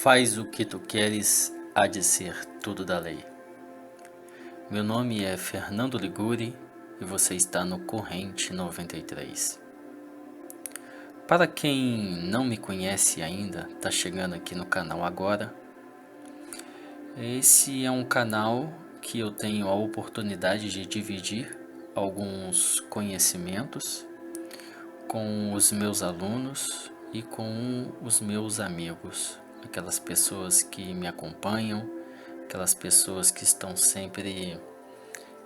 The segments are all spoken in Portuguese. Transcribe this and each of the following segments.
Faz o que tu queres, há de ser tudo da lei. Meu nome é Fernando Liguri e você está no Corrente 93. Para quem não me conhece ainda, está chegando aqui no canal agora. Esse é um canal que eu tenho a oportunidade de dividir alguns conhecimentos com os meus alunos e com os meus amigos, aquelas pessoas que me acompanham, aquelas pessoas que estão sempre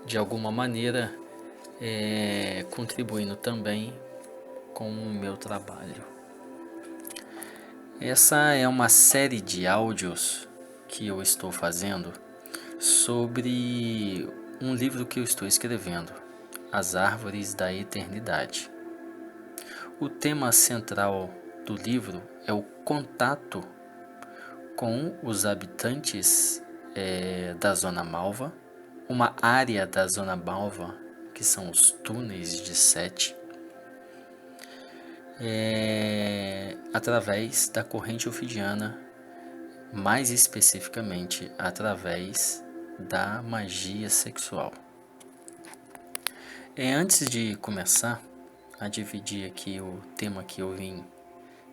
de alguma maneira contribuindo também com o meu trabalho. Essa é uma série de áudios que eu estou fazendo sobre um livro que eu estou escrevendo, As Árvores da Eternidade. O tema central do livro é o contato com os habitantes da Zona Malva, uma área da Zona Malva que são os túneis de Sete, através da corrente ofidiana, mais especificamente através da magia sexual. Antes de começar a dividir aqui o tema que eu vim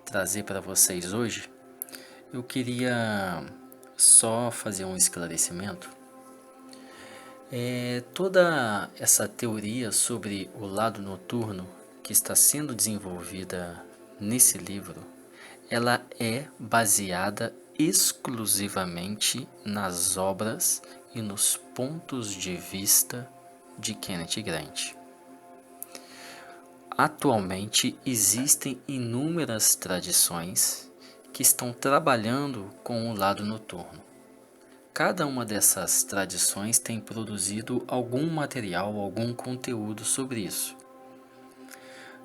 trazer para vocês hoje, eu queria só fazer um esclarecimento. Toda essa teoria sobre o lado noturno que está sendo desenvolvida nesse livro, ela é baseada exclusivamente nas obras e nos pontos de vista de Kenneth Grant. Atualmente existem inúmeras tradições que estão trabalhando com o lado noturno. Cada uma dessas tradições tem produzido algum material, algum conteúdo sobre isso.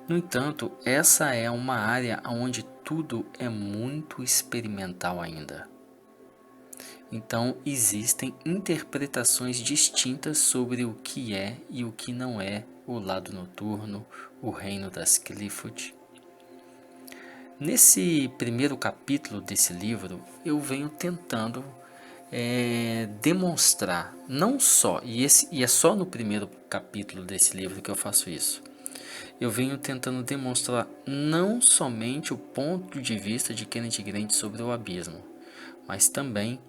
No entanto, essa é uma área onde tudo é muito experimental ainda. Então, existem interpretações distintas sobre o que é e o que não é o lado noturno, o reino das Qliphoth. Nesse primeiro capítulo desse livro, eu venho tentando demonstrar, não só, e é só no primeiro capítulo desse livro que eu faço isso, eu venho tentando demonstrar não somente o ponto de vista de Kenneth Grant sobre o abismo, mas também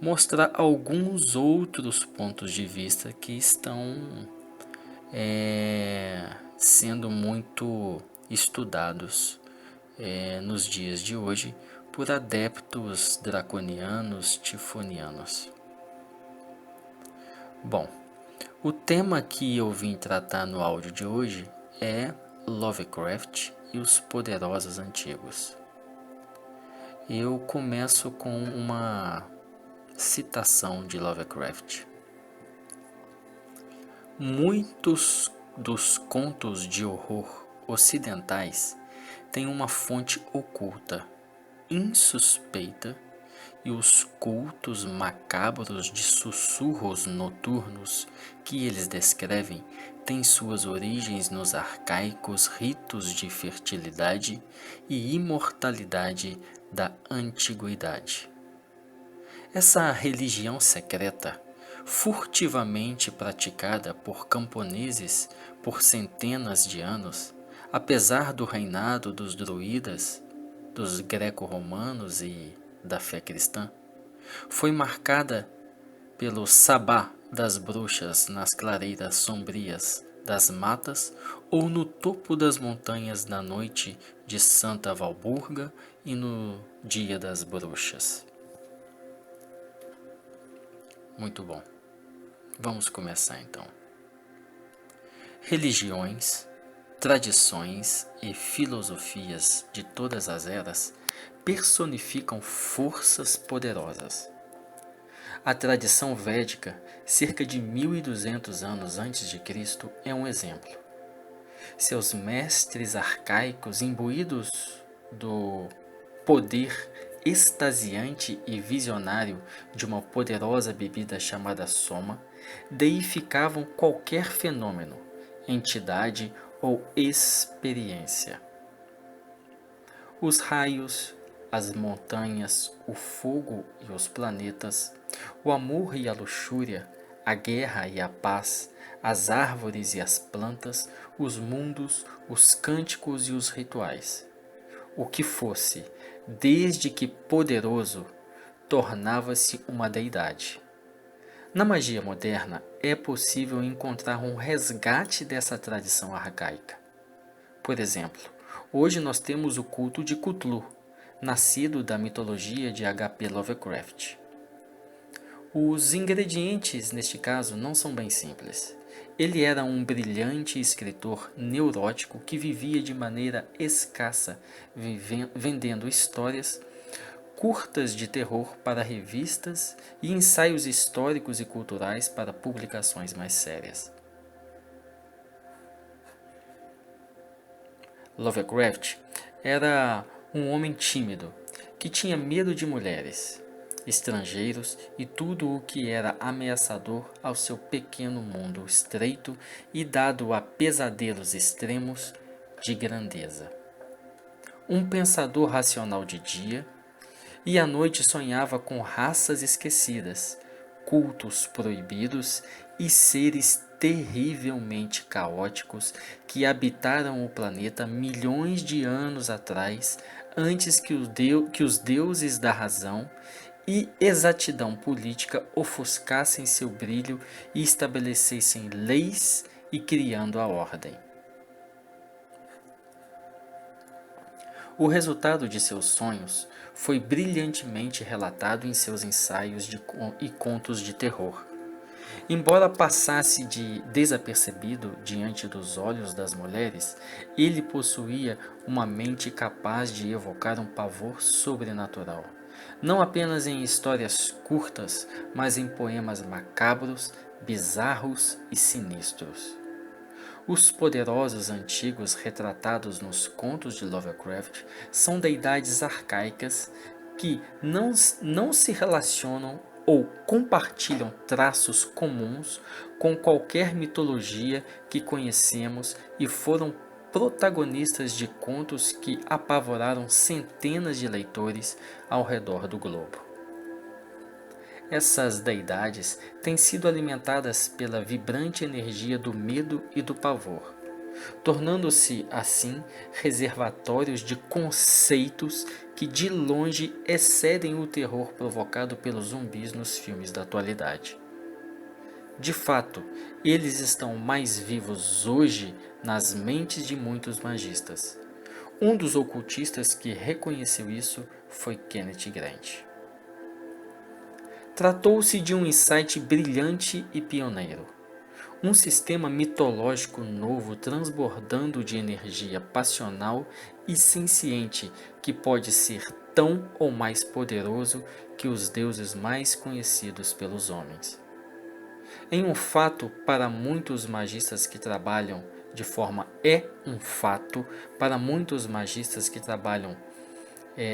mostrar alguns outros pontos de vista que estão sendo muito estudados nos dias de hoje por adeptos draconianos, tifonianos. Bom, o tema que eu vim tratar no áudio de hoje é Lovecraft e os Poderosos Antigos. Eu começo com uma citação de Lovecraft. Muitos dos contos de horror ocidentais têm uma fonte oculta, insuspeita, e os cultos macabros de sussurros noturnos que eles descrevem têm suas origens nos arcaicos ritos de fertilidade e imortalidade da antiguidade. Essa religião secreta, furtivamente praticada por camponeses por centenas de anos, apesar do reinado dos druidas, dos greco-romanos e da fé cristã, foi marcada pelo sabá das bruxas nas clareiras sombrias das matas ou no topo das montanhas na noite de Santa Walburga e no dia das bruxas. Muito bom. Vamos começar então. Religiões, tradições e filosofias de todas as eras personificam forças poderosas. A tradição védica, cerca de 1200 anos antes de Cristo, é um exemplo. Seus mestres arcaicos, imbuídos do poder extasiante e visionário de uma poderosa bebida chamada soma, deificavam qualquer fenômeno, entidade ou experiência. Os raios, as montanhas, o fogo e os planetas, o amor e a luxúria, a guerra e a paz, as árvores e as plantas, os mundos, os cânticos e os rituais. O que fosse, desde que poderoso, tornava-se uma deidade. Na magia moderna, é possível encontrar um resgate dessa tradição arcaica. Por exemplo, hoje nós temos o culto de Cthulhu, nascido da mitologia de H.P. Lovecraft. Os ingredientes, neste caso, não são bem simples. Ele era um brilhante escritor neurótico que vivia de maneira escassa, vendendo histórias curtas de terror para revistas e ensaios históricos e culturais para publicações mais sérias. Lovecraft era um homem tímido que tinha medo de mulheres, estrangeiros e tudo o que era ameaçador ao seu pequeno mundo estreito e dado a pesadelos extremos de grandeza. Um pensador racional de dia, e à noite sonhava com raças esquecidas, cultos proibidos e seres terrivelmente caóticos que habitaram o planeta milhões de anos atrás, antes que os deuses da razão e exatidão política ofuscassem seu brilho e estabelecessem leis e criando a ordem. O resultado de seus sonhos foi brilhantemente relatado em seus ensaios e contos de terror. Embora passasse de desapercebido diante dos olhos das mulheres, ele possuía uma mente capaz de evocar um pavor sobrenatural, não apenas em histórias curtas, mas em poemas macabros, bizarros e sinistros. Os poderosos antigos retratados nos contos de Lovecraft são deidades arcaicas que não se relacionam ou compartilham traços comuns com qualquer mitologia que conhecemos e foram protagonistas de contos que apavoraram centenas de leitores ao redor do globo. Essas deidades têm sido alimentadas pela vibrante energia do medo e do pavor, tornando-se assim reservatórios de conceitos que de longe excedem o terror provocado pelos zumbis nos filmes da atualidade. De fato, eles estão mais vivos hoje nas mentes de muitos magistas. Um dos ocultistas que reconheceu isso foi Kenneth Grant. Tratou-se de um insight brilhante e pioneiro. Um sistema mitológico novo transbordando de energia passional e senciente que pode ser tão ou mais poderoso que os deuses mais conhecidos pelos homens. Em um fato para muitos magistas que trabalham de forma para muitos magistas que trabalham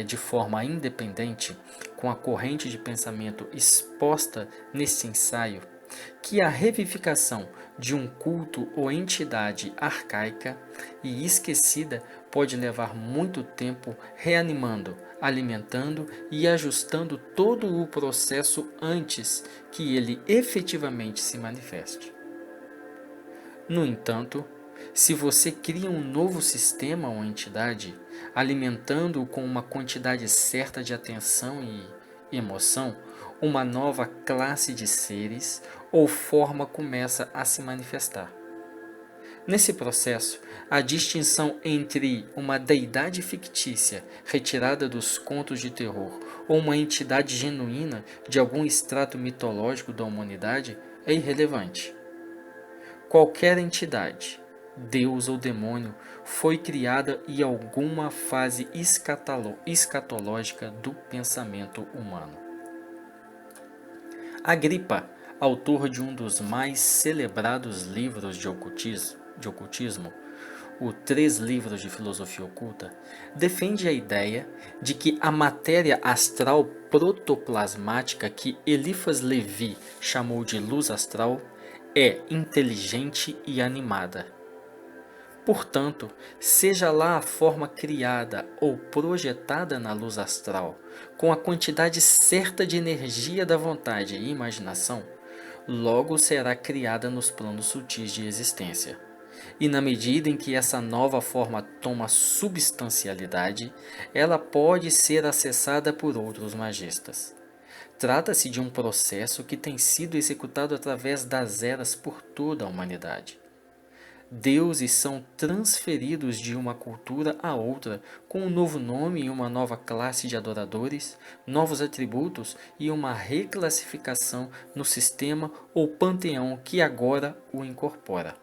de forma independente, com a corrente de pensamento exposta nesse ensaio, que a revivificação de um culto ou entidade arcaica e esquecida pode levar muito tempo reanimando, alimentando e ajustando todo o processo antes que ele efetivamente se manifeste. No entanto, se você cria um novo sistema ou entidade, alimentando-o com uma quantidade certa de atenção e emoção, uma nova classe de seres ou forma começa a se manifestar. Nesse processo, a distinção entre uma deidade fictícia retirada dos contos de terror ou uma entidade genuína de algum extrato mitológico da humanidade é irrelevante. Qualquer entidade, Deus ou demônio, foi criada em alguma fase escatológica do pensamento humano. Agripa, autor de um dos mais celebrados livros de ocultismo, o Três Livros de Filosofia Oculta, defende a ideia de que a matéria astral protoplasmática que Eliphas Levi chamou de luz astral é inteligente e animada. Portanto, seja lá a forma criada ou projetada na luz astral, com a quantidade certa de energia da vontade e imaginação, logo será criada nos planos sutis de existência. E na medida em que essa nova forma toma substancialidade, ela pode ser acessada por outros magistas. Trata-se de um processo que tem sido executado através das eras por toda a humanidade. Deuses são transferidos de uma cultura a outra com um novo nome e uma nova classe de adoradores, novos atributos e uma reclassificação no sistema ou panteão que agora o incorpora.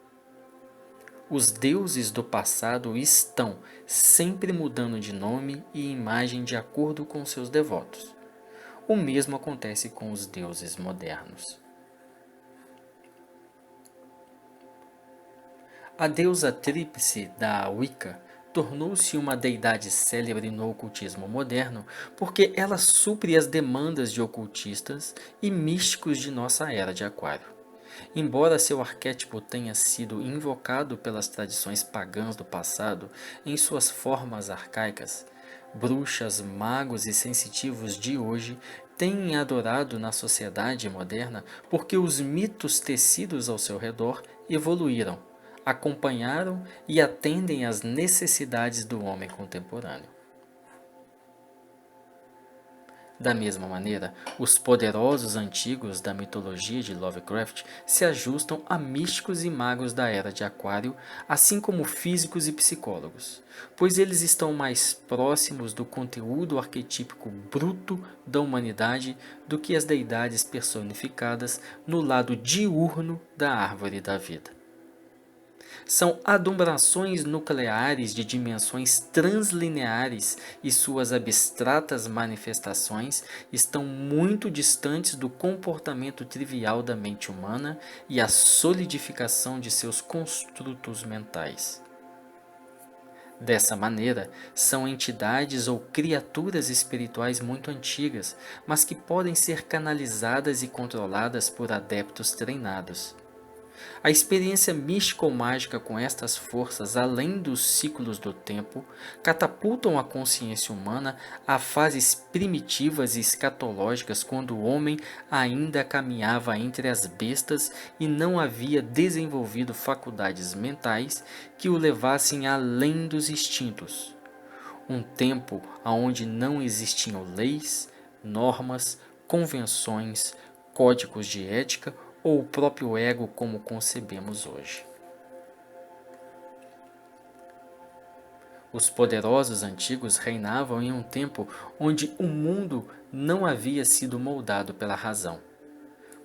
Os deuses do passado estão sempre mudando de nome e imagem de acordo com seus devotos. O mesmo acontece com os deuses modernos. A deusa tríplice da Wicca tornou-se uma deidade célebre no ocultismo moderno porque ela supre as demandas de ocultistas e místicos de nossa era de Aquário. Embora seu arquétipo tenha sido invocado pelas tradições pagãs do passado em suas formas arcaicas, bruxas, magos e sensitivos de hoje têm adorado na sociedade moderna porque os mitos tecidos ao seu redor evoluíram, acompanharam e atendem às necessidades do homem contemporâneo. Da mesma maneira, os poderosos antigos da mitologia de Lovecraft se ajustam a místicos e magos da era de Aquário, assim como físicos e psicólogos, pois eles estão mais próximos do conteúdo arquetípico bruto da humanidade do que as deidades personificadas no lado diurno da árvore da vida. São adumbrações nucleares de dimensões translineares e suas abstratas manifestações estão muito distantes do comportamento trivial da mente humana e a solidificação de seus construtos mentais. Dessa maneira, são entidades ou criaturas espirituais muito antigas, mas que podem ser canalizadas e controladas por adeptos treinados. A experiência místico-mágica com estas forças, além dos ciclos do tempo, catapultam a consciência humana a fases primitivas e escatológicas quando o homem ainda caminhava entre as bestas e não havia desenvolvido faculdades mentais que o levassem além dos instintos. Um tempo onde não existiam leis, normas, convenções, códigos de ética ou o próprio ego como concebemos hoje. Os poderosos antigos reinavam em um tempo onde o mundo não havia sido moldado pela razão.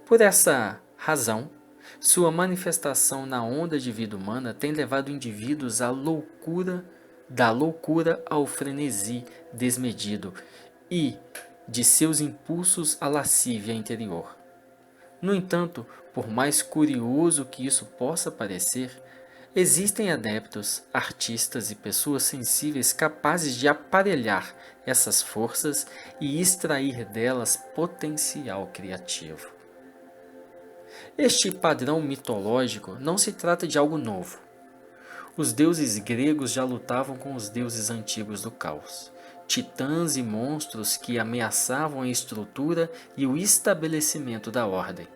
Por essa razão, sua manifestação na onda de vida humana tem levado indivíduos à loucura, da loucura ao frenesi desmedido e de seus impulsos à lascívia interior. No entanto, por mais curioso que isso possa parecer, existem adeptos, artistas e pessoas sensíveis capazes de aparelhar essas forças e extrair delas potencial criativo. Este padrão mitológico não se trata de algo novo. Os deuses gregos já lutavam com os deuses antigos do caos, titãs e monstros que ameaçavam a estrutura e o estabelecimento da ordem.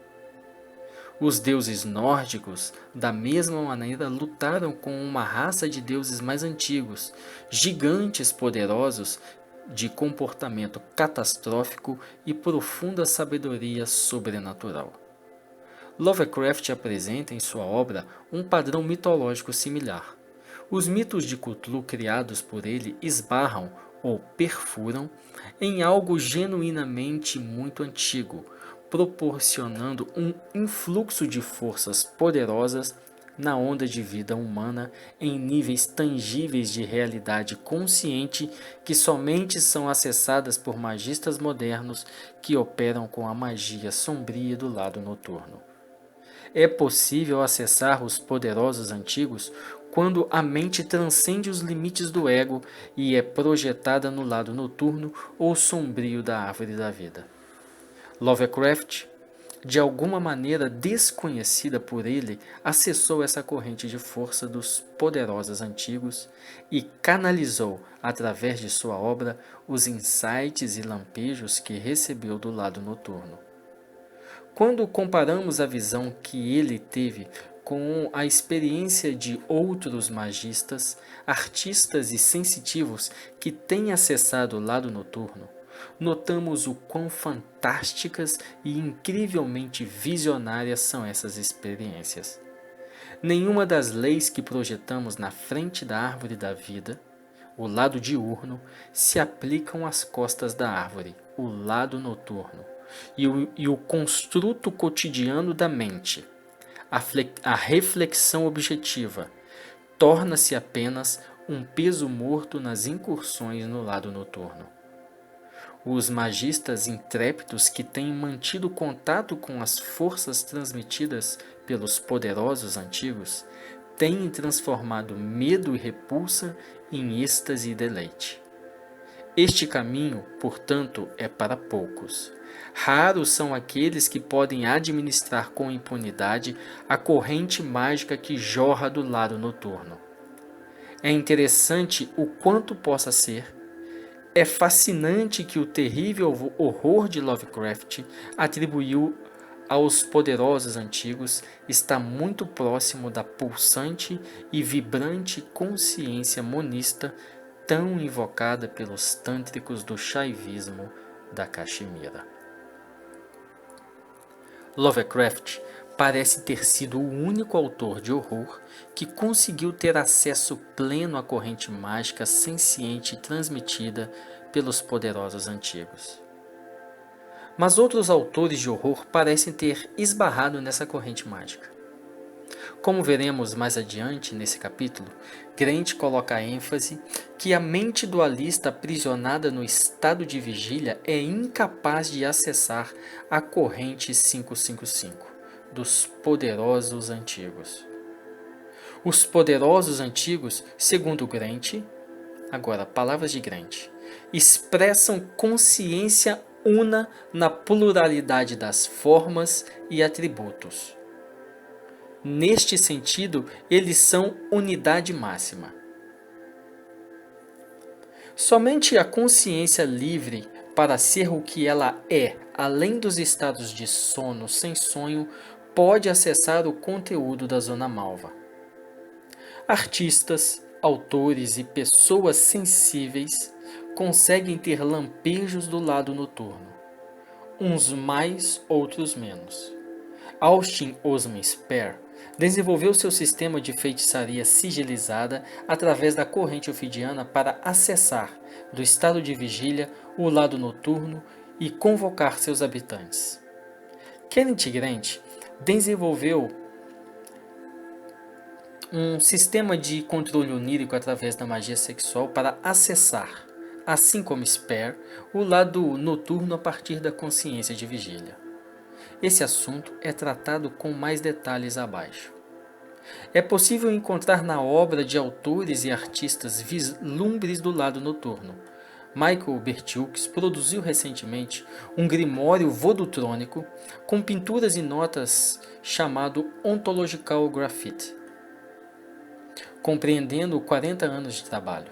Os deuses nórdicos, da mesma maneira, lutaram com uma raça de deuses mais antigos, gigantes poderosos, de comportamento catastrófico e profunda sabedoria sobrenatural. Lovecraft apresenta em sua obra um padrão mitológico similar. Os mitos de Cthulhu criados por ele esbarram ou perfuram em algo genuinamente muito antigo, proporcionando um influxo de forças poderosas na onda de vida humana em níveis tangíveis de realidade consciente que somente são acessadas por magistas modernos que operam com a magia sombria do lado noturno. É possível acessar os poderosos antigos quando a mente transcende os limites do ego e é projetada no lado noturno ou sombrio da árvore da vida. Lovecraft de alguma maneira desconhecida por ele, acessou essa corrente de força dos poderosos antigos e canalizou, através de sua obra, os insights e lampejos que recebeu do lado noturno. Quando comparamos a visão que ele teve com a experiência de outros magistas, artistas e sensitivos que têm acessado o lado noturno, notamos o quão fantásticas e incrivelmente visionárias são essas experiências. Nenhuma das leis que projetamos na frente da árvore da vida, o lado diurno, se aplicam às costas da árvore, o lado noturno, e o construto cotidiano da mente, a reflexão objetiva, torna-se apenas um peso morto nas incursões no lado noturno. Os magistas intrépidos que têm mantido contato com as forças transmitidas pelos poderosos antigos têm transformado medo e repulsa em êxtase e deleite. Este caminho, portanto, é para poucos. Raros são aqueles que podem administrar com impunidade a corrente mágica que jorra do lado noturno. É interessante o quanto possa ser. É fascinante que o terrível horror de Lovecraft atribuiu aos poderosos antigos está muito próximo da pulsante e vibrante consciência monista tão invocada pelos tântricos do shaivismo da Caxemira. Lovecraft parece ter sido o único autor de horror que conseguiu ter acesso pleno à corrente mágica senciente transmitida pelos poderosos antigos. Mas outros autores de horror parecem ter esbarrado nessa corrente mágica. Como veremos mais adiante nesse capítulo, Grant coloca a ênfase que a mente dualista aprisionada no estado de vigília é incapaz de acessar a corrente 555 dos poderosos antigos. Os poderosos antigos, segundo Grant, agora palavras de Grant, expressam consciência una na pluralidade das formas e atributos. Neste sentido, eles são unidade máxima. Somente a consciência livre para ser o que ela é, além dos estados de sono sem sonho, pode acessar o conteúdo da zona malva. Artistas, autores e pessoas sensíveis conseguem ter lampejos do lado noturno, uns mais, outros menos. Austin Osman Spare desenvolveu seu sistema de feitiçaria sigilizada através da corrente ofidiana para acessar, do estado de vigília, o lado noturno e convocar seus habitantes. Kenneth Grant desenvolveu um sistema de controle onírico através da magia sexual para acessar, assim como Spare, o lado noturno a partir da consciência de vigília. Esse assunto é tratado com mais detalhes abaixo. É possível encontrar na obra de autores e artistas vislumbres do lado noturno. Michael Bertiux produziu recentemente um grimório vodutrônico com pinturas e notas chamado Ontological Graffiti, compreendendo 40 anos de trabalho.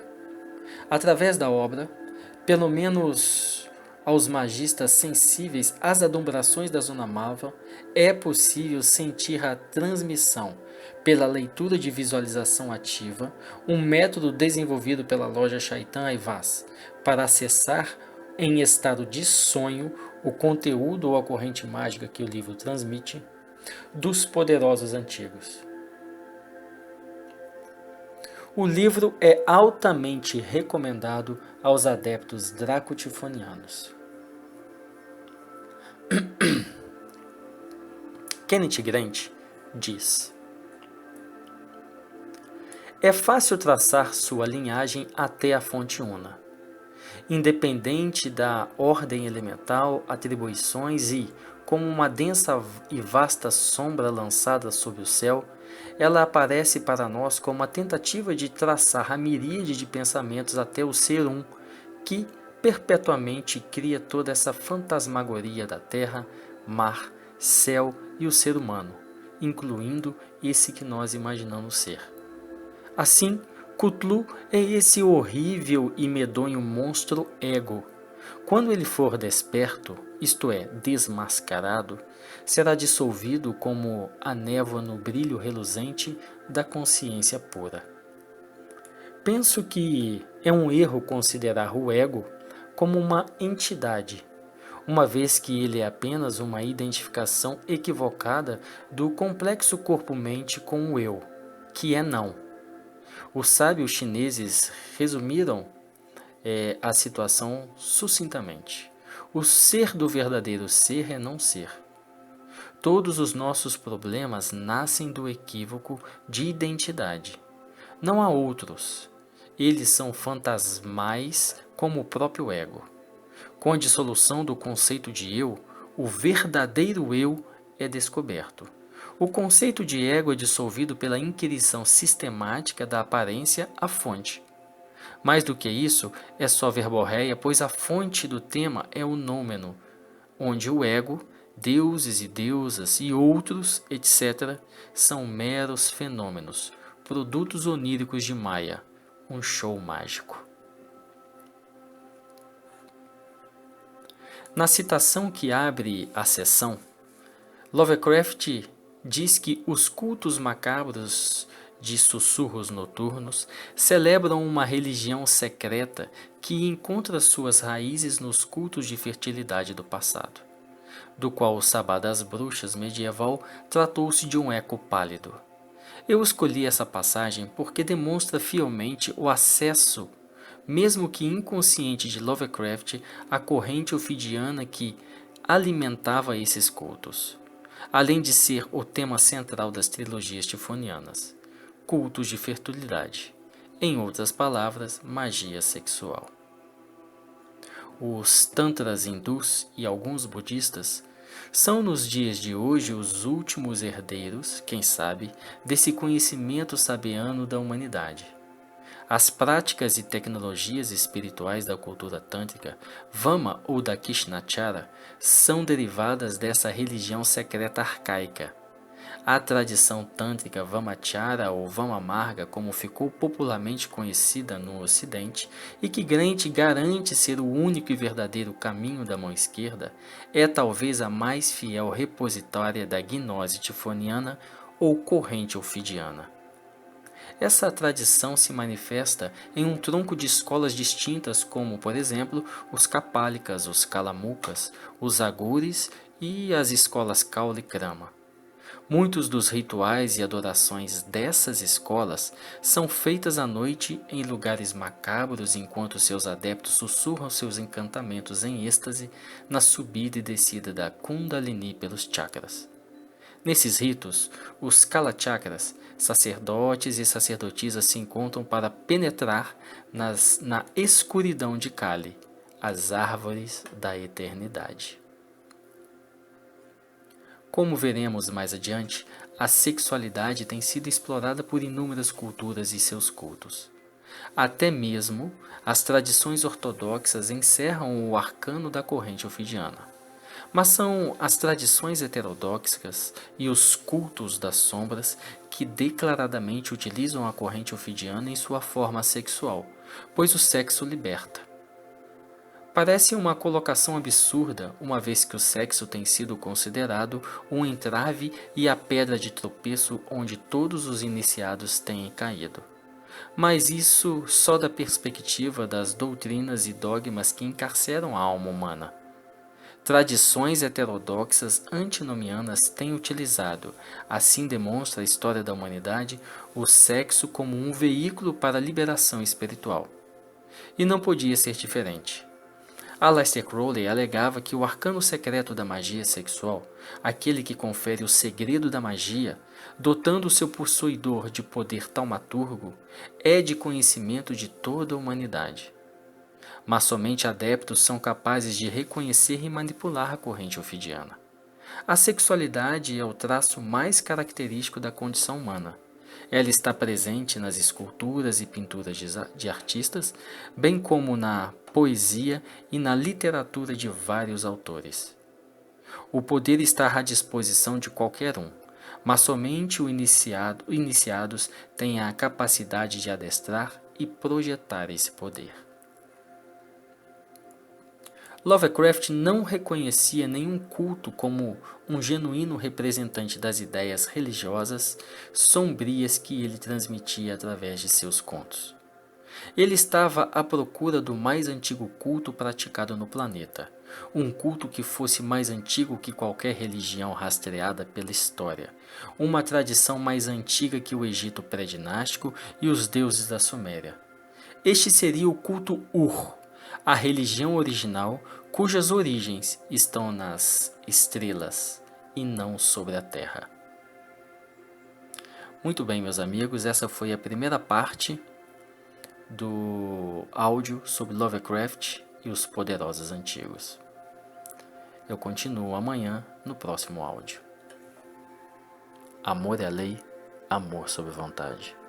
Através da obra, pelo menos aos magistas sensíveis às adumbrações da zona malva, é possível sentir a transmissão pela leitura de visualização ativa, um método desenvolvido pela loja Shaitan Aivaz para acessar em estado de sonho o conteúdo ou a corrente mágica que o livro transmite dos poderosos antigos. O livro é altamente recomendado aos adeptos dracotifonianos. Kenneth Grant diz: é fácil traçar sua linhagem até a fonte una. Independente da ordem elemental, atribuições e, como uma densa e vasta sombra lançada sobre o céu, ela aparece para nós como uma tentativa de traçar a miríade de pensamentos até o ser um, que perpetuamente cria toda essa fantasmagoria da terra, mar, céu e o ser humano, incluindo esse que nós imaginamos ser. Assim, Cthulhu é esse horrível e medonho monstro ego. Quando ele for desperto, isto é, desmascarado, será dissolvido como a névoa no brilho reluzente da consciência pura. Penso que é um erro considerar o ego como uma entidade, uma vez que ele é apenas uma identificação equivocada do complexo corpo-mente com o eu, que é não. Os sábios chineses resumiram a situação sucintamente. O ser do verdadeiro ser é não ser. Todos os nossos problemas nascem do equívoco de identidade. Não há outros. Eles são fantasmais como o próprio ego. Com a dissolução do conceito de eu, o verdadeiro eu é descoberto. O conceito de ego é dissolvido pela inquirição sistemática da aparência à fonte. Mais do que isso, é só verborréia, pois a fonte do tema é o nômeno, onde o ego, deuses e deusas e outros, etc., são meros fenômenos, produtos oníricos de Maia, um show mágico. Na citação que abre a sessão, Lovecraft diz que os cultos macabros de sussurros noturnos celebram uma religião secreta que encontra suas raízes nos cultos de fertilidade do passado, do qual o Sabá das Bruxas medieval tratou-se de um eco pálido. Eu escolhi essa passagem porque demonstra fielmente o acesso, mesmo que inconsciente, de Lovecraft à corrente ofidiana que alimentava esses cultos, além de ser o tema central das trilogias tifonianas, cultos de fertilidade, em outras palavras, magia sexual. Os tantras hindus e alguns budistas são nos dias de hoje os últimos herdeiros, quem sabe, desse conhecimento sabiano da humanidade. As práticas e tecnologias espirituais da cultura tântrica, Vama ou da Krishnachara, são derivadas dessa religião secreta arcaica. A tradição tântrica Vamachara ou Vamamarga, como ficou popularmente conhecida no Ocidente, e que garante ser o único e verdadeiro caminho da mão esquerda, é talvez a mais fiel repositória da gnose tifoniana ou corrente ofidiana. Essa tradição se manifesta em um tronco de escolas distintas como, por exemplo, os Kapálicas, os Kalamukas, os Agures e as escolas Kaula e Krama. Muitos dos rituais e adorações dessas escolas são feitas à noite em lugares macabros enquanto seus adeptos sussurram seus encantamentos em êxtase na subida e descida da Kundalini pelos chakras. Nesses ritos, os Kalachakras, sacerdotes e sacerdotisas se encontram para penetrar na escuridão de Kali, as árvores da eternidade. Como veremos mais adiante, a sexualidade tem sido explorada por inúmeras culturas e seus cultos. Até mesmo as tradições ortodoxas encerram o arcano da corrente ofidiana. Mas são as tradições heterodoxas e os cultos das sombras que declaradamente utilizam a corrente ofidiana em sua forma sexual, pois o sexo liberta. Parece uma colocação absurda, uma vez que o sexo tem sido considerado um entrave e a pedra de tropeço onde todos os iniciados têm caído. Mas isso só da perspectiva das doutrinas e dogmas que encarceram a alma humana. Tradições heterodoxas antinomianas têm utilizado, assim demonstra a história da humanidade, o sexo como um veículo para a liberação espiritual. E não podia ser diferente. Aleister Crowley alegava que o arcano secreto da magia sexual, aquele que confere o segredo da magia, dotando seu possuidor de poder taumaturgo, é de conhecimento de toda a humanidade. Mas somente adeptos são capazes de reconhecer e manipular a corrente ofidiana. A sexualidade é o traço mais característico da condição humana. Ela está presente nas esculturas e pinturas de artistas, bem como na poesia e na literatura de vários autores. O poder está à disposição de qualquer um, mas somente iniciados têm a capacidade de adestrar e projetar esse poder. Lovecraft não reconhecia nenhum culto como um genuíno representante das ideias religiosas sombrias que ele transmitia através de seus contos. Ele estava à procura do mais antigo culto praticado no planeta, um culto que fosse mais antigo que qualquer religião rastreada pela história, uma tradição mais antiga que o Egito pré-dinástico e os deuses da Suméria. Este seria o culto Ur, a religião original cujas origens estão nas estrelas e não sobre a Terra. Muito bem, meus amigos, essa foi a primeira parte do áudio sobre Lovecraft e os poderosos antigos. Eu continuo amanhã no próximo áudio. Amor é a lei, amor sob vontade.